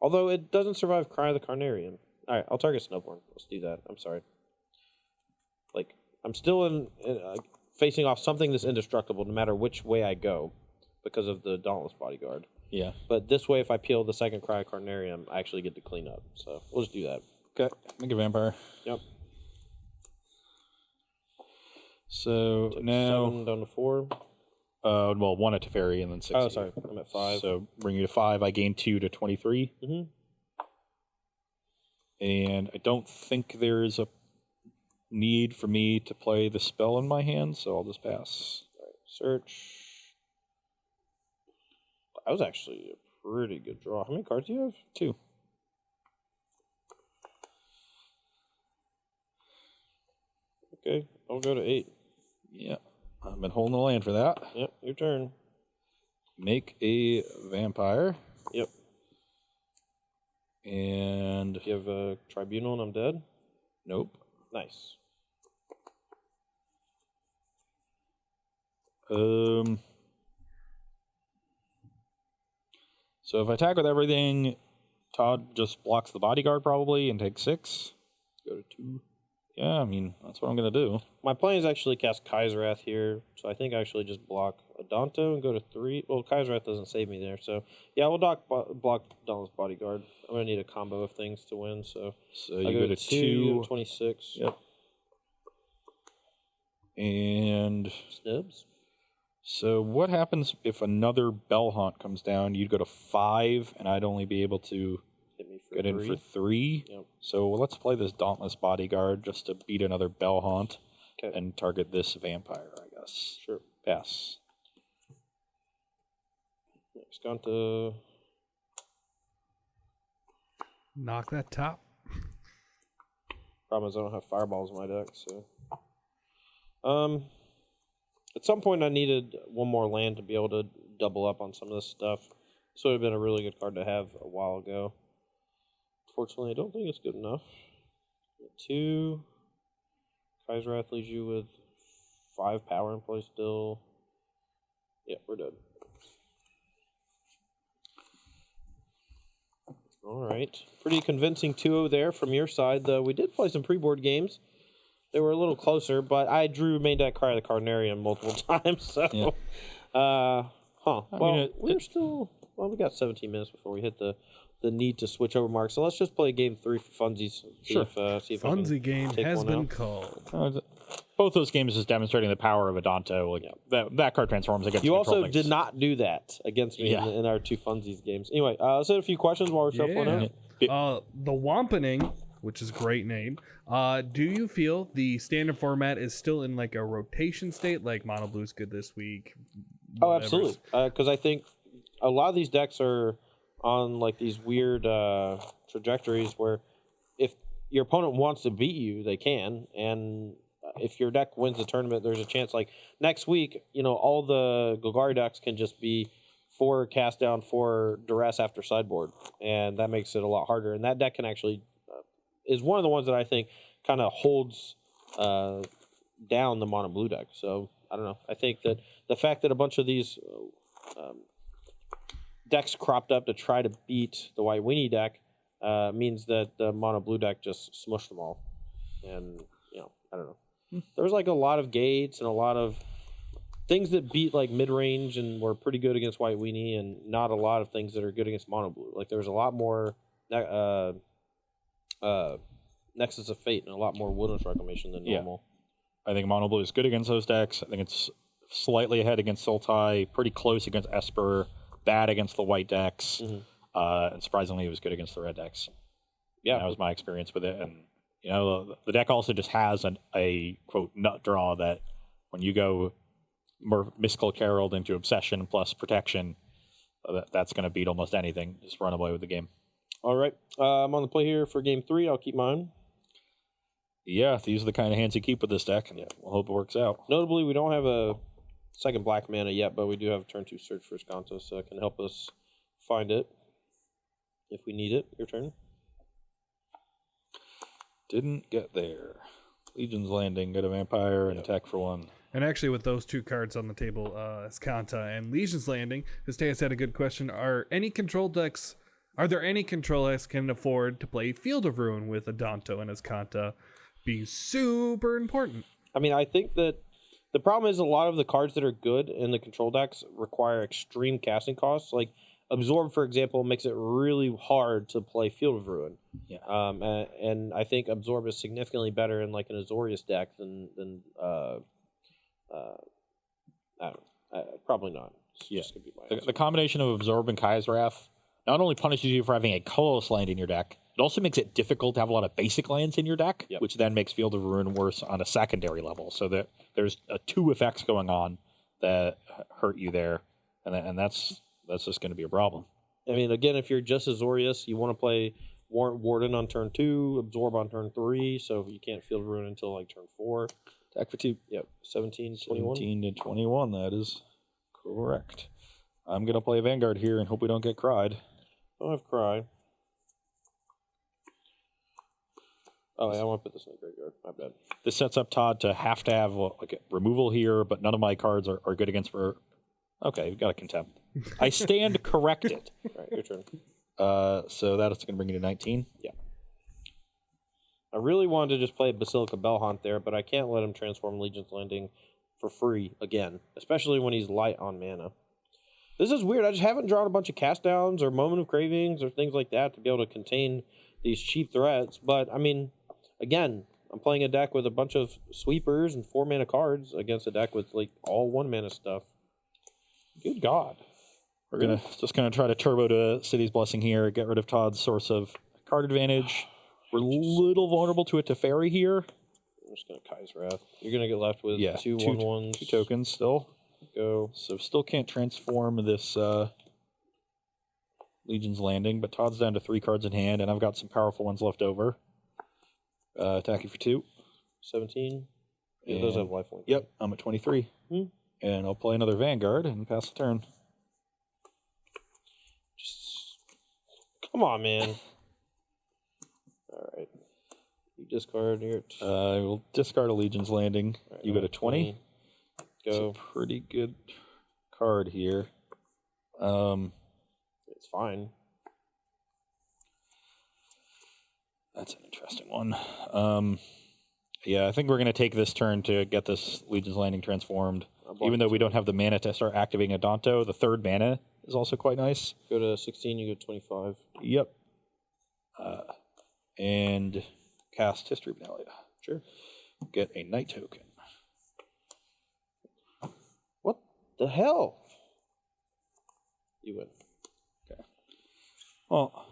Although it doesn't survive Cry of the Carnarium. All right, I'll target Snubhorn. Let's do that. I'm sorry. Like, I'm still facing off something that's indestructible no matter which way I go because of the Dauntless Bodyguard. Yeah. But this way, if I peel the second Cry of Carnarium, I actually get to clean up. So we'll just do that. Okay. Make a vampire. Yep. So Take now 7 down to 4. Well, 1 at Teferi and then 6. Oh, sorry. I'm at 5. So bring you to 5. I gain 2 to 23. Mm-hmm. And I don't think there is a need for me to play the spell in my hand, so I'll just pass. All right. Search. That was actually a pretty good draw. How many cards do you have? 2. Okay. I'll go to 8. Yeah. I've been holding the land for that. Yep. Your turn. Make a vampire. Yep. And You have a Tribunal and I'm dead? nope. Nice. So if I attack with everything, Todd just blocks the bodyguard probably and takes 6. Go to 2. Yeah, I mean, that's what I'm going to do. My plan is actually cast Kai's Wrath here, so I think I actually just block Adonto and go to 3. Well, Kai's Wrath doesn't save me there, so yeah, we'll block Dauntless Bodyguard. I'm going to need a combo of things to win, so You go to 2. 26. Yep. And Snibs. so what happens if another Bell Haunt comes down? You'd go to 5, and I'd only be able to Hit me for get 3. in for 3. Yep. So let's play this Dauntless Bodyguard just to beat another Bell Haunt and target this vampire, I guess. Sure. Pass. Next, gone to... Knock that top. Problem is I don't have fireballs in my deck, so... At some point I needed one more land to be able to double up on some of this stuff. This would have been a really good card to have a while ago. Unfortunately, I don't think it's good enough. 2. Kai's Wrath leaves you with 5 power in play still. Yeah, we're dead. All right. Pretty convincing 2-0 there from your side. We did play some pre-board games. They were a little closer, but I drew main deck Cry of the Carnarium multiple times. So, Yeah. Well, we got 17 minutes before we hit the need to switch over mark. So let's just play game 3 for funsies. See if Funzy game has been called. Both those games is demonstrating the power of Adonto. Like that card transforms against. You also decks. did not do that against me in our 2 funsies games. Anyway, let's hit a few questions while we're shuffling out. The Wampening, which is a great name. Do you feel the standard format is still in like a rotation state, like Mono Blue's good this week? Oh, absolutely. Because I think a lot of these decks are on like these weird trajectories where if your opponent wants to beat you, they can, and if your deck wins the tournament, there's a chance like next week, all the Golgari decks can just be 4 cast down, 4 duress after sideboard, and that makes it a lot harder. And that deck can actually is one of the ones that I think kind of holds down the mono blue deck. So I don't know. I think that the fact that a bunch of these decks cropped up to try to beat the white weenie deck means that the mono blue deck just smushed them all. And I don't know. There was like a lot of gates and a lot of things that beat like mid range and were pretty good against white weenie, and not a lot of things that are good against mono blue. Like there was a lot more Nexus of Fate and a lot more Wilderness Reclamation than normal. I think mono blue is good against those decks. I think it's slightly ahead against Sultai, pretty close against Esper, bad against the white decks, and surprisingly it was good against the red decks. Yeah, that was my experience with it. And the deck also just has a quote nut draw that when you go more Mystical Herald into Obsession plus Protection, that's going to beat almost anything. Just run away with the game. All right, I'm on the play here for game 3. I'll keep mine. Yeah, these are the kind of hands you keep with this deck, and we'll hope it works out. Notably, we don't have a second black mana yet, but we do have a turn 2 search for Skanto, so it can help us find it if we need it. Your turn. Didn't get there. Legion's Landing, get a vampire and attack for 1. And actually, with those 2 cards on the table, Skanta and Legion's Landing, Esteas had a good question. Are there any control decks can afford to play Field of Ruin with Adonto and Skanta being super important? I mean, I think that the problem is a lot of the cards that are good in the control decks require extreme casting costs. Like Absorb, for example, makes it really hard to play Field of Ruin. Yeah. And I think Absorb is significantly better in like an Azorius deck than I don't know. Probably not. It's just gonna be my the combination of Absorb and Kai's Wrath not only punishes you for having a colorless land in your deck, it also makes it difficult to have a lot of basic lands in your deck, which then makes Field of Ruin worse on a secondary level. So that there's 2 effects going on that hurt you there, and that's just going to be a problem. I mean, again, if you're just Azorius, you want to play Warden on turn 2, Absorb on turn 3, so you can't Field of Ruin until like turn 4. Attack for 2. Yep, 17, 21. 17 to 21, that is correct. I'm going to play Vanguard here and hope we don't get cried. Don't have Cry. Oh, yeah, I want to put this in the graveyard. My bad. This sets up Todd to have removal here, but none of my cards are good against for... Okay, we've got a Contempt. I stand corrected. All right, your turn. So that's going to bring you to 19? Yeah. I really wanted to just play Basilica Bellhaunt there, but I can't let him transform Legion's Landing for free again, especially when he's light on mana. This is weird. I just haven't drawn a bunch of cast downs or Moment of Cravings or things like that to be able to contain these cheap threats. But, I mean, again, I'm playing a deck with a bunch of sweepers and 4 mana cards against a deck with, like, all 1 mana stuff. Good God. We're just gonna try to turbo to City's Blessing here, get rid of Todd's source of card advantage. We're a little vulnerable to a Teferi here. I'm just going to Kai's Wrath. You're going to get left with 2 1/1s. 2 tokens still. Go. So still can't transform this Legion's Landing, but Todd's down to 3 cards in hand, and I've got some powerful ones left over. Attacking for 2. 17. Yeah, those have lifelink. Yep, I'm at 23. And I'll play another Vanguard and pass the turn. Just come on, man. All right. You discard your... I will discard a Legion's Landing. Right, you go to 20. Go. It's a pretty good card here. It's fine. That's an interesting one. Yeah, I think we're going to take this turn to get this Legion's Landing transformed. Even though we don't have the mana to start activating Adonto, the third mana is also quite nice. Go to 16, you go to 25. Yep. And cast History Benalia. Sure. Get a Knight token. What the hell? You win. Okay. Well,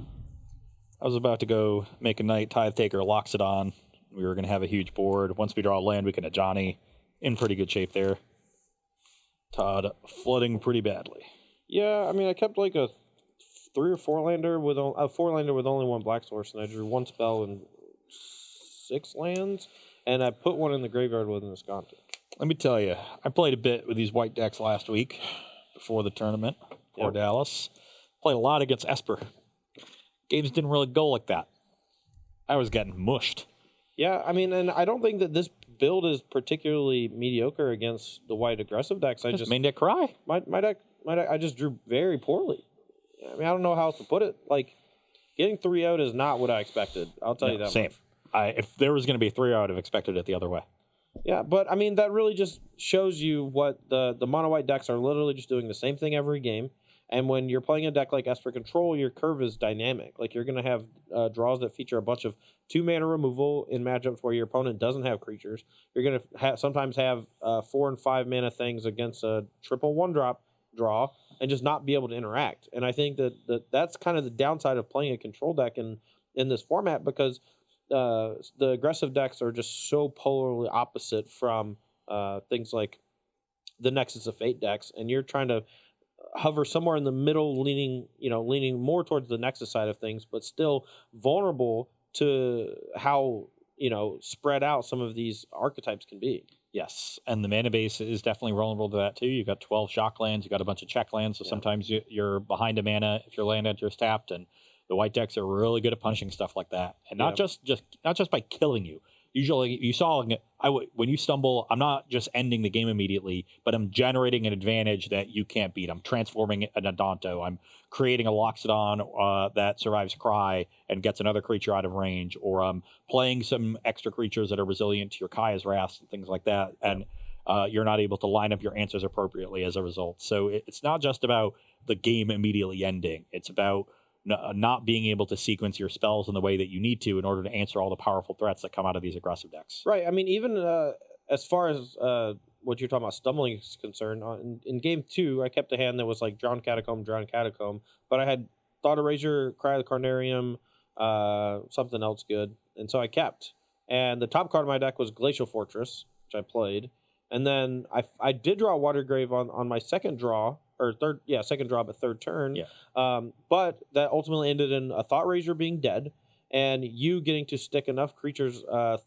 I was about to go make a Knight. Tithe Taker locks it on. We were going to have a huge board. Once we draw land, we can have Johnny in pretty good shape there. Todd flooding pretty badly. Yeah, I mean, I kept like a 3 or 4 lander with a 4-lander with only 1 black source, and I drew 1 spell and 6 lands, and I put 1 in the graveyard with an Escante. Let me tell you, I played a bit with these white decks last week before the tournament for Dallas. Played a lot against Esper. Games didn't really go like that. I was getting mushed. Yeah, I mean, and I don't think that this build is particularly mediocre against the white aggressive decks. I just main deck cry. My deck, I just drew very poorly. I mean, I don't know how else to put it. Like, getting 3 out is not what I expected. I'll tell you that same. much. If there was going to be a 3, I would have expected it the other way. Yeah, but I mean, that really just shows you what the mono white decks are literally just doing the same thing every game. And when you're playing a deck like Esper Control, your curve is dynamic. Like, you're going to have draws that feature a bunch of 2-mana removal in matchups where your opponent doesn't have creatures. You're going to sometimes have 4 and 5 mana things against a triple 1-drop draw and just not be able to interact. And I think that's kind of the downside of playing a control deck in this format, because the aggressive decks are just so polarly opposite from things like the Nexus of Fate decks, and you're trying to hover somewhere in the middle, leaning more towards the Nexus side of things, but still vulnerable to how spread out some of these archetypes can be. Yes, and the mana base is definitely vulnerable to that too. You've got 12 shock lands, you've got a bunch of check lands, so sometimes you're behind a mana if your land enters tapped, and the white decks are really good at punishing stuff like that, and not just by killing you. Usually, you saw when you stumble, I'm not just ending the game immediately, but I'm generating an advantage that you can't beat. I'm transforming an Adonto. I'm creating a Loxodon that survives Cry and gets another creature out of range, or I'm playing some extra creatures that are resilient to your Kaya's Wrath and things like that, and you're not able to line up your answers appropriately as a result. So it's not just about the game immediately ending. It's about not being able to sequence your spells in the way that you need to in order to answer all the powerful threats that come out of these aggressive decks. Right. I mean, even as far as what you're talking about stumbling is concerned, in game 2, I kept a hand that was like Drown Catacomb, but I had Thought Erasure, Cry of the Carnarium, something else good, and so I kept. And the top card of my deck was Glacial Fortress, which I played, and then I did draw Watergrave on my second draw. Second draw, but third turn. Yeah. But that ultimately ended in a Thought Raiser being dead, and you getting to stick enough creatures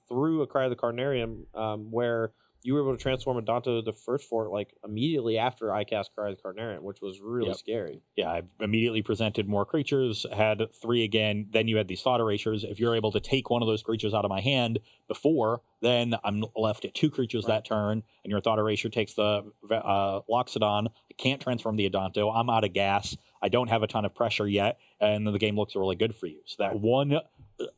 through a Cry of the Carnarium where you were able to transform Adonto the first fort like immediately after I cast Cry of the Carnarium, which was really scary. Yeah, I immediately presented more creatures, had 3 again, then you had these Thought Erasures. If you're able to take one of those creatures out of my hand before, then I'm left at 2 creatures that turn, and your Thought Erasure takes the Loxodon. I can't transform the Adonto. I'm out of gas. I don't have a ton of pressure yet, and the game looks really good for you. So that one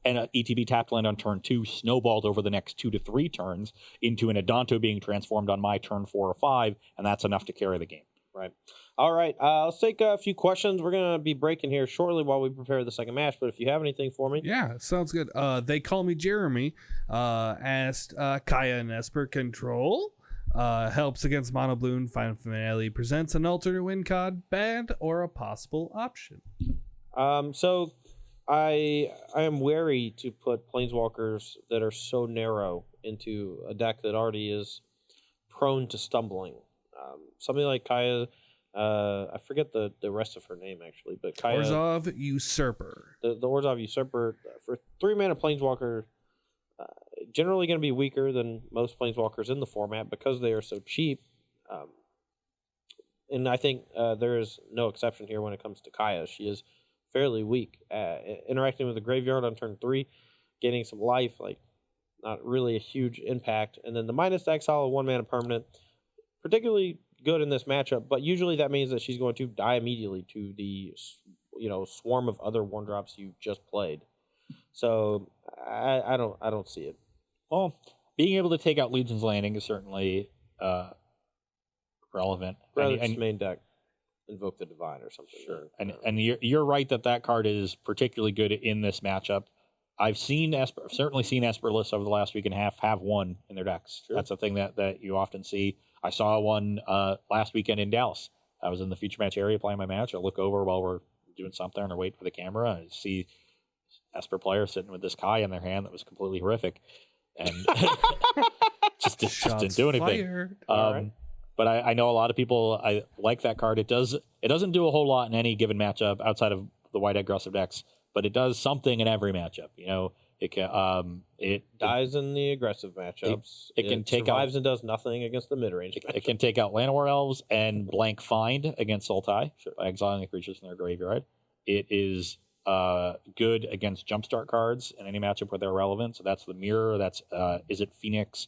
and an ETB tapped land on turn 2 snowballed over the next 2 to 3 turns into an Adonto being transformed on my turn 4 or 5, and that's enough to carry the game. Right. All right. Let's take a few questions. We're going to be breaking here shortly while we prepare the second match, but if you have anything for me. Yeah, sounds good. They Call Me Jeremy asked Kaya and Esper Control helps against Mono Blue and Final Finale, presents an alternate win con, bad or a possible option. So I am wary to put Planeswalkers that are so narrow into a deck that already is prone to stumbling. Something like Kaya, I forget the rest of her name actually, but Kaya Orzhov Usurper. The Orzhov Usurper for 3-mana Planeswalker, generally going to be weaker than most Planeswalkers in the format because they are so cheap. And I think there is no exception here when it comes to Kaya. She is fairly weak. Interacting with the graveyard on turn 3, getting some life, like not really a huge impact. And then the minus exile, 1-mana permanent, particularly good in this matchup, but usually that means that she's going to die immediately to the swarm of other 1-drops you just played. So I don't see it. Well, being able to take out Legion's Landing is certainly relevant. Rather just main deck, Invoke the Divine or something. Sure. And you're right that card is particularly good in this matchup. I've certainly seen Esper lists over the last week and a half have one in their decks. Sure. That's a thing that you often see. I saw one last weekend in Dallas. I was in the feature match area playing my match. I look over while we're doing something or wait for the camera and see Esper player sitting with this Kai in their hand that was completely horrific. And just didn't do anything. Right. But I know a lot of people I like that card. It doesn't do a whole lot in any given matchup outside of the white aggressive decks, but it does something in every matchup. It can it dies in the aggressive matchups. It can take survives out and does nothing against the mid range. It can take out Llanowar Elves and blank Find against Sultai by exiling the creatures from their graveyard. It is good against jumpstart cards in any matchup where they're relevant. So that's the Mirror. That's Is It Phoenix,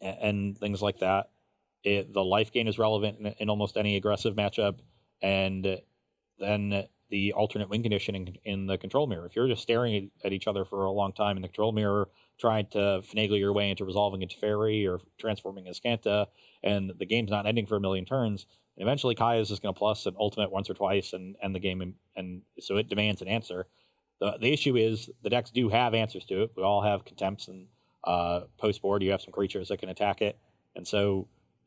and things like that. The life gain is relevant in almost any aggressive matchup, and then the alternate win condition in the control mirror. If you're just staring at each other for a long time in the control mirror, trying to finagle your way into resolving a Teferi or transforming a Skanta, and the game's not ending for a million turns, eventually Kai is just going to plus an ultimate once or twice and end the game, and so it demands an answer. The issue is the decks do have answers to it. We all have contempts, and post board you have some creatures that can attack it, and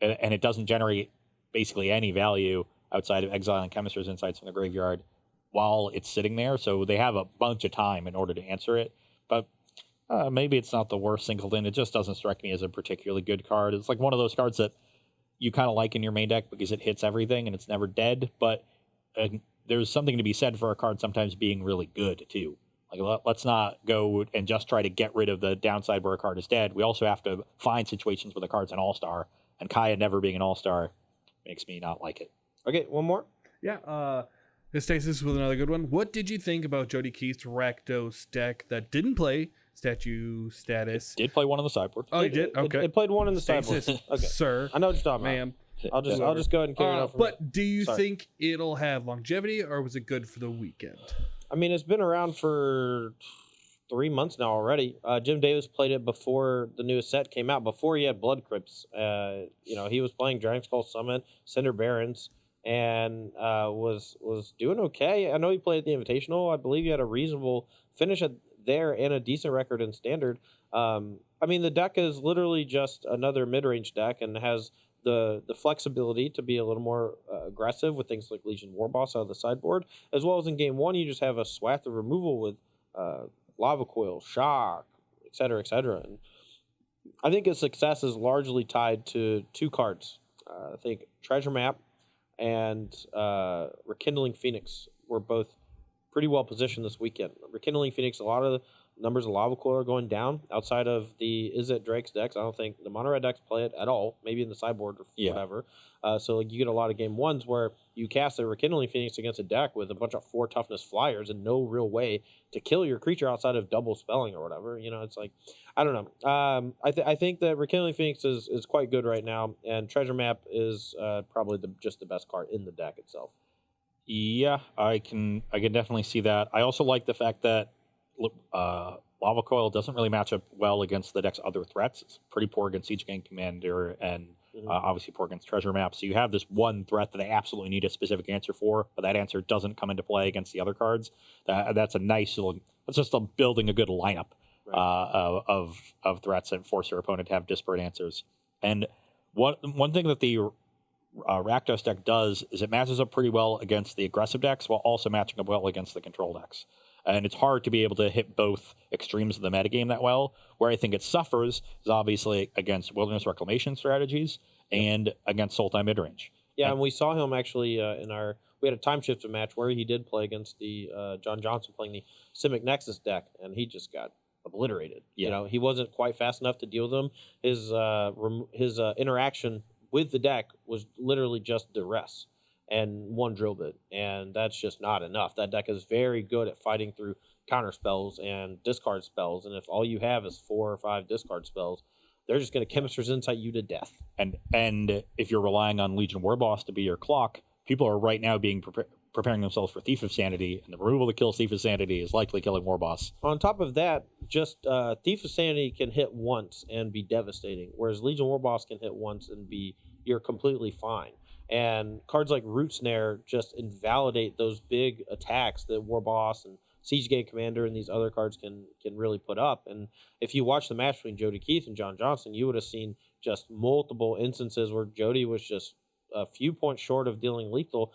it doesn't generate basically any value outside of exiling Chemist's Insights from the graveyard while it's sitting there, so they have a bunch of time in order to answer it. But maybe it's not the worst singleton. It just doesn't strike me as a particularly good card. It's like one of those cards that you kind of like in your main deck because it hits everything and it's never dead, but there's something to be said for a card sometimes being really good too. Like, let's not go and just try to get rid of the downside where a card is dead. We also have to find situations where the card's an all-star, and Kaya never being an all-star makes me not like it. Okay, one more? Yeah, Stasis with another good one. What did you think about Jody Keith's Rakdos deck that didn't play Statue Status? Did play one on the sideboard. Oh, you did? Okay. It played one in the Stasis, sideboard. Okay. Sir. I know what you're talking ma'am. about. I'll just go ahead and carry it off. But do you think it'll have longevity, or was it good for the weekend? I mean, it's been around for 3 months now already. Jim Davis played it before the newest set came out, before he had Blood Crypts. He was playing Dragon Skull Summit, Cinder Barons, and was doing okay. I know he played at the Invitational. I believe he had a reasonable finish there and a decent record in Standard. I mean, the deck is literally just another mid-range deck and has the flexibility to be a little more aggressive with things like Legion Warboss out of the sideboard, as well as in game one, you just have a swath of removal with Lava Coil, Shock, etc., etc. And I think his success is largely tied to two cards. I think Treasure Map and Rekindling Phoenix were both pretty well positioned this weekend. Rekindling Phoenix, a lot of the numbers of Lava Coil are going down outside of the Is It Drake's decks. I don't think the mono red decks play it at all, maybe in the sideboard or whatever. So you get a lot of game ones where you cast a Rekindling Phoenix against a deck with a bunch of 4 toughness flyers and no real way to kill your creature outside of double spelling or whatever. It's like, I don't know. I think that Rekindling Phoenix is quite good right now, and Treasure Map is probably just the best card in the deck itself. Yeah, I can definitely see that. I also like the fact that Lava Coil doesn't really match up well against the deck's other threats. It's pretty poor against Siege Gang Commander and obviously poor against Treasure Map. So you have this one threat that they absolutely need a specific answer for, but that answer doesn't come into play against the other cards. That's a nice little. That's just building a good lineup of threats that force your opponent to have disparate answers. And one thing that the Rakdos deck does is it matches up pretty well against the aggressive decks while also matching up well against the control decks. And it's hard to be able to hit both extremes of the metagame that well. Where I think it suffers is obviously against Wilderness Reclamation strategies and against Sultai midrange. Yeah, and we saw him actually we had a time shifted match where he did play against the John Johnson playing the Simic Nexus deck, and he just got obliterated. Yeah. He wasn't quite fast enough to deal with them. His interaction with the deck was literally just duress and one drill bit, and that's just not enough. That deck is very good at fighting through counter spells and discard spells, and if all you have is 4 or 5 discard spells, they're just going to Chemist's Insight you to death. And if you're relying on Legion Warboss to be your clock, people are right now being preparing themselves for Thief of Sanity, and the removal that kills Thief of Sanity is likely killing War Boss. On top of that, just Thief of Sanity can hit once and be devastating, whereas Legion War Boss can hit once and you're completely fine. And cards like Root Snare just invalidate those big attacks that War Boss and Siege Gate Commander and these other cards can really put up. And if you watch the match between Jody Keith and John Johnson, you would have seen just multiple instances where Jody was just a few points short of dealing lethal,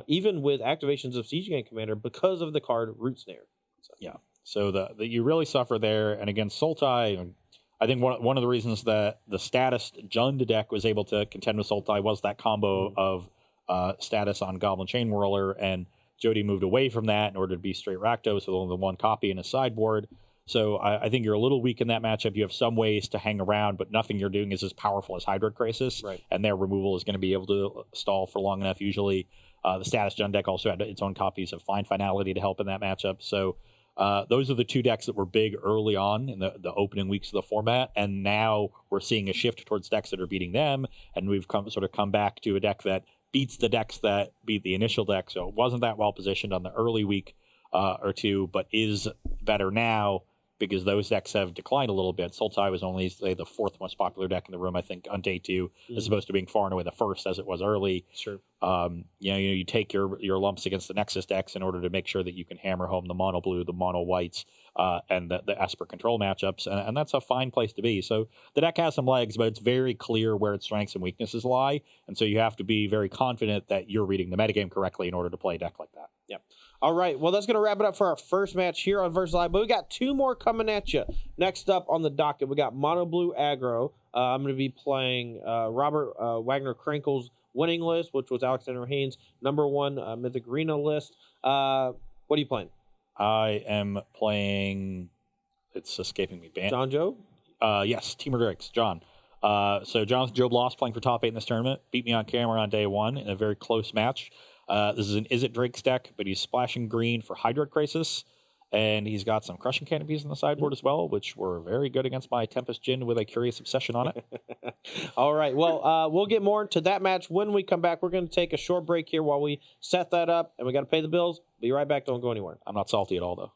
even with activations of Siege Gate Commander because of the card Root Snare. So. Yeah, so the you really suffer there. And against Sultai, I think one of the reasons that the status Jund deck was able to contend with Sultai was that combo of status on Goblin Chain Whirler, and Jody moved away from that in order to be straight Rakdos with only the one copy in his sideboard. So I think you're a little weak in that matchup. You have some ways to hang around, but nothing you're doing is as powerful as Hydroid Crisis, right. And their removal is going to be able to stall for long enough. Usually the status Jund deck also had its own copies of Fine Finality to help in that matchup. So those are the two decks that were big early on in the opening weeks of the format, and now we're seeing a shift towards decks that are beating them, and we've come back to a deck that beats the decks that beat the initial deck. So it wasn't that well positioned on the early week or two, but is better now because those decks have declined a little bit. Sultai was only, say, the fourth most popular deck in the room, I think, on day two, as opposed to being far and away the first as it was early. Sure. You take your lumps against the Nexus decks in order to make sure that you can hammer home the mono blue, the mono whites, and the Esper Control matchups, and that's a fine place to be. So the deck has some legs, but it's very clear where its strengths and weaknesses lie, and so you have to be very confident that you're reading the metagame correctly in order to play a deck like that. Yep. All right, well, that's going to wrap it up for our first match here on Versus Live, but we got two more coming at you. Next up on the docket, we got Mono Blue Aggro. I'm going to be playing Robert Wagner Krinkle's winning list, which was Alexander Haynes' #1 Mythic Arena list. What are you playing? I am playing, it's escaping me. John Joe? Yes, Teamer Drakes, John. So Jonathan Job lost playing for top 8 in this tournament, beat me on camera on day 1 in a very close match. This is an Is It Drake's deck, but he's splashing green for Hydroid Crisis, and he's got some Crushing Canopies on the sideboard as well, which were very good against my Tempest Djinn with a Curious Obsession on it. All right, well, we'll get more into that match when we come back. We're going to take a short break here while we set that up, and we got to pay the bills. Be right back. Don't go anywhere. I'm not salty at all, though.